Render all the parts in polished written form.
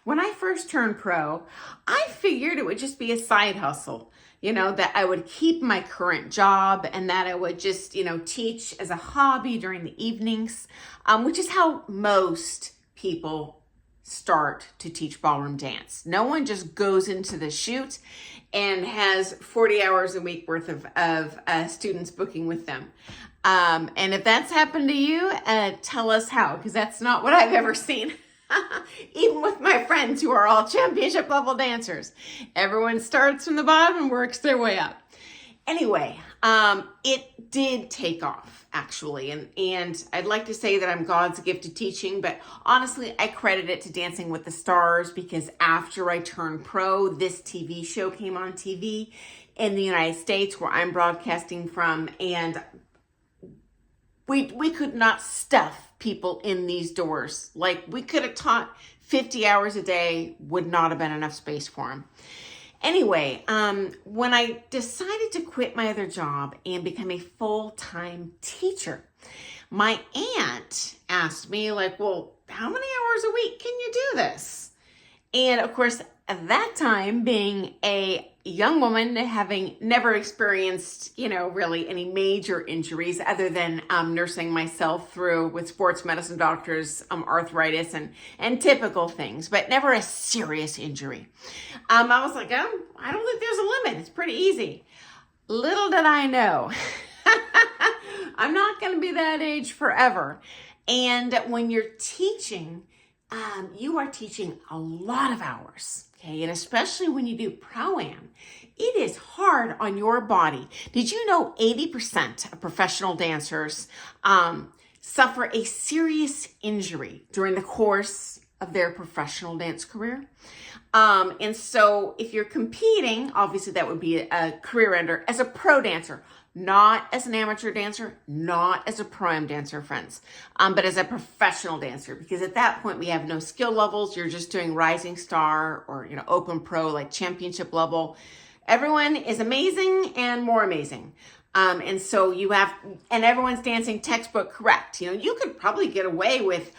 When I first turned pro, I figured it would just be a side hustle, that I would keep my current job and that I would just, teach as a hobby during the evenings, which is how most people start to teach ballroom dance. No one just goes into the shoot and has 40 hours a week worth of students booking with them. And if that's happened to you, tell us how, because that's not what I've ever seen. Even with my friends who are all championship level dancers, everyone starts from the bottom and works their way up. Anyway, it did take off actually. And I'd like to say that I'm God's gift to teaching, but honestly, I credit it to Dancing with the Stars, because after I turned pro, this TV show came on TV in the United States where I'm broadcasting from, and we could not stuff people in these doors. Like, we could have taught 50 hours a day, would not have been enough space for them. Anyway, when I decided to quit my other job and become a full-time teacher, my aunt asked me, like, well, how many hours a week can you do this? And of course, at that time, being a young woman, having never experienced, really any major injuries other than nursing myself through with sports medicine doctors, arthritis and typical things, but never a serious injury. I was like, I don't think there's a limit. It's pretty easy. Little did I know, I'm not going to be that age forever. And when you're teaching, you are teaching a lot of hours. Okay, and especially when you do pro-am, it is hard on your body. Did you know 80% of professional dancers suffer a serious injury during the course of their professional dance career? And so if you're competing, obviously that would be a career ender as a pro dancer, not as an amateur dancer, not as a pro-am dancer, friends, but as a professional dancer, because at that point we have no skill levels. You're just doing rising star or, open pro, like championship level. Everyone is amazing and more amazing. And so and everyone's dancing textbook correct. You could probably get away with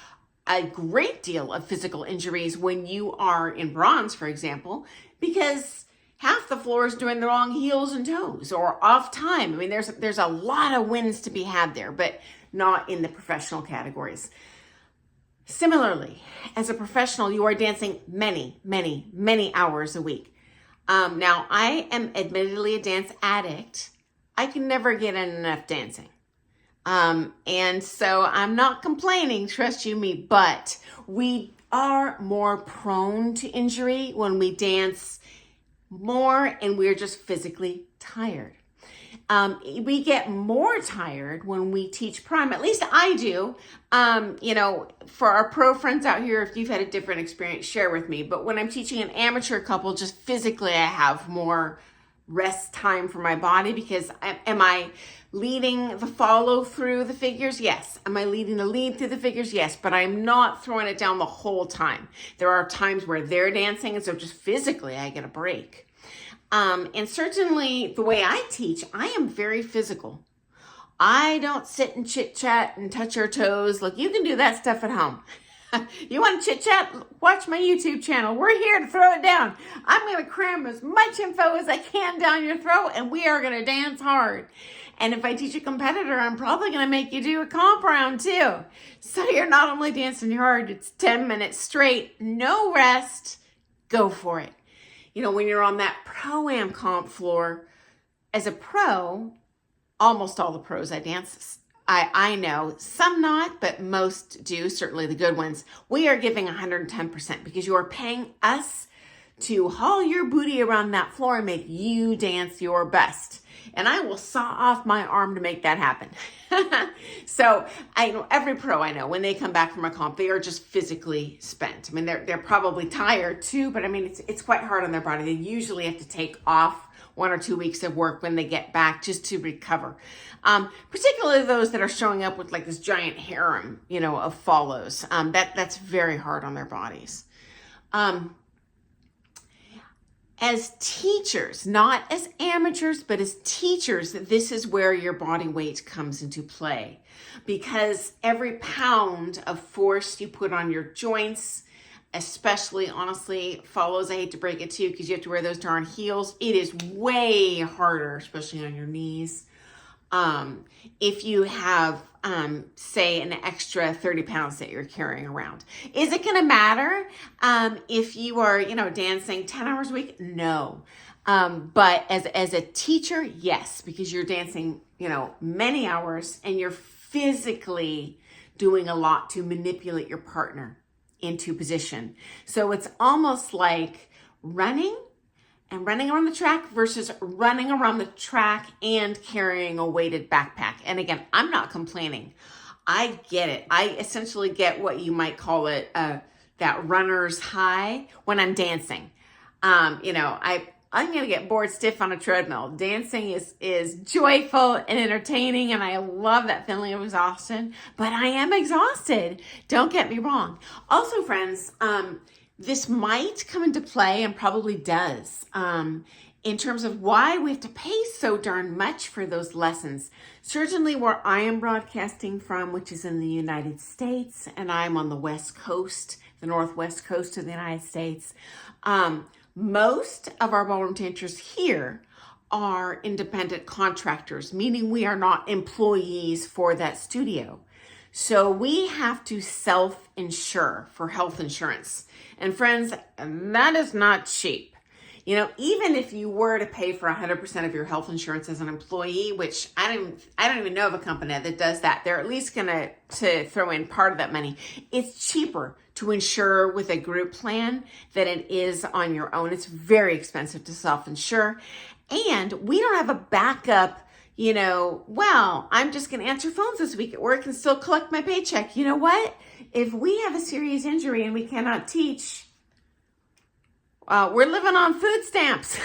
a great deal of physical injuries when you are in bronze, for example, because half the floor is doing the wrong heels and toes or off time. I mean, there's a lot of wins to be had there, but not in the professional categories. Similarly, as a professional, you are dancing many, many, many hours a week. Now, I am admittedly a dance addict. I can never get in enough dancing. And so I'm not complaining, trust you me, but we are more prone to injury when we dance more and we're just physically tired. We get more tired when we teach prime. At least I do. For our pro friends out here, if you've had a different experience, share with me. But when I'm teaching an amateur couple, just physically, I have more rest time for my body, because am I leading the follow through the figures? Yes. Am I leading the lead through the figures? Yes. But I'm not throwing it down the whole time. There are times where they're dancing, and so just physically I get a break. And certainly the way I teach, I am very physical. I don't sit and chit chat and touch your toes. Look, you can do that stuff at home. You want to chit chat? Watch my YouTube channel. We're here to throw it down. I'm going to cram as much info as I can down your throat, and we are going to dance hard. And if I teach a competitor, I'm probably going to make you do a comp round too. So you're not only dancing hard, it's 10 minutes straight, no rest. Go for it. When you're on that pro-am comp floor, as a pro, almost all the pros I dance, I know, some not, but most do, certainly the good ones. We are giving 110% because you are paying us to haul your booty around that floor and make you dance your best. And I will saw off my arm to make that happen. So I know every pro I know, when they come back from a comp, they are just physically spent. I mean, they're probably tired too, but I mean, it's quite hard on their body. They usually have to take off 1 or 2 weeks of work when they get back just to recover. Particularly those that are showing up with like this giant harem, of follows. That's very hard on their bodies. As teachers, not as amateurs, but as teachers, this is where your body weight comes into play, because every pound of force you put on your joints especially, honestly, follows, I hate to break it to you because you have to wear those darn heels. It is way harder, especially on your knees. If you have, say, an extra 30 pounds that you're carrying around. Is it going to matter if you are, dancing 10 hours a week? No. But as a teacher, yes, because you're dancing, many hours and you're physically doing a lot to manipulate your partner into position. So it's almost like running around the track versus running around the track and carrying a weighted backpack. And again, I'm not complaining. I get it. I essentially get what you might call it, that runner's high when I'm dancing. I'm going to get bored stiff on a treadmill. Dancing is joyful and entertaining, and I love that feeling of exhaustion, but I am exhausted. Don't get me wrong. Also, friends, this might come into play and probably does in terms of why we have to pay so darn much for those lessons. Certainly where I am broadcasting from, which is in the United States, and I'm on the West Coast, the Northwest coast of the United States. Most of our ballroom dancers here are independent contractors, meaning we are not employees for that studio. So we have to self-insure for health insurance. And friends, that is not cheap. Even if you were to pay for 100% of your health insurance as an employee, which I don't even know of a company that does that. They're at least going to throw in part of that money. It's cheaper to insure with a group plan than it is on your own. It's very expensive to self-insure. And we don't have a backup, I'm just going to answer phones this week at work and still collect my paycheck. You know what? If we have a serious injury and we cannot teach, we're living on food stamps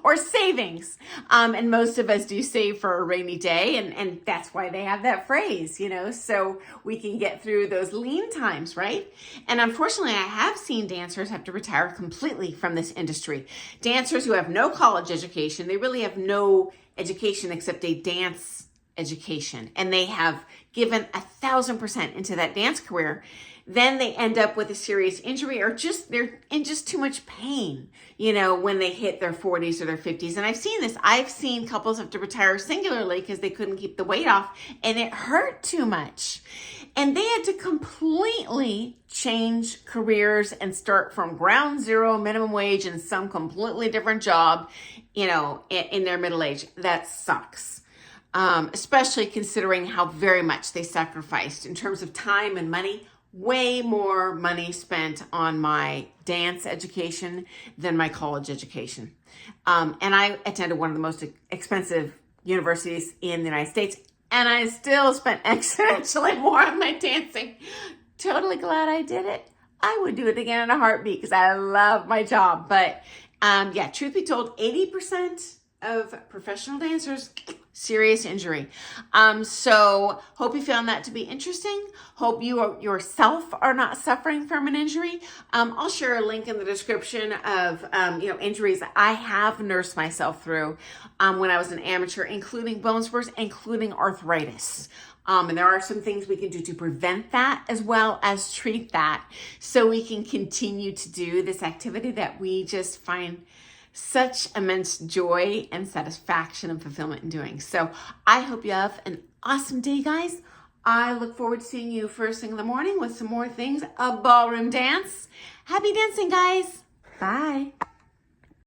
or savings. And most of us do save for a rainy day. And that's why they have that phrase, so we can get through those lean times, right? And unfortunately, I have seen dancers have to retire completely from this industry. Dancers who have no college education, they really have no education except a dance education. And they have given 1,000% into that dance career. Then they end up with a serious injury or they're in just too much pain, when they hit their 40s or their 50s. And I've seen this. I've seen couples have to retire singularly because they couldn't keep the weight off and it hurt too much. And they had to completely change careers and start from ground zero, minimum wage, and some completely different job, in their middle age. That sucks. Especially considering how very much they sacrificed in terms of time and money. Way more money spent on my dance education than my college education. And I attended one of the most expensive universities in the United States, and I still spent exponentially more on my dancing. Totally glad I did it. I would do it again in a heartbeat because I love my job. But truth be told, 80% of professional dancers, serious injury. So hope you found that to be interesting. Hope you yourself are not suffering from an injury. I'll share a link in the description of, injuries that I have nursed myself through when I was an amateur, including bone spurs, including arthritis. And there are some things we can do to prevent that as well as treat that so we can continue to do this activity that we just find such immense joy and satisfaction and fulfillment in doing. So I hope you have an awesome day, guys. I look forward to seeing you first thing in the morning with some more things, a ballroom dance. Happy dancing, guys. Bye.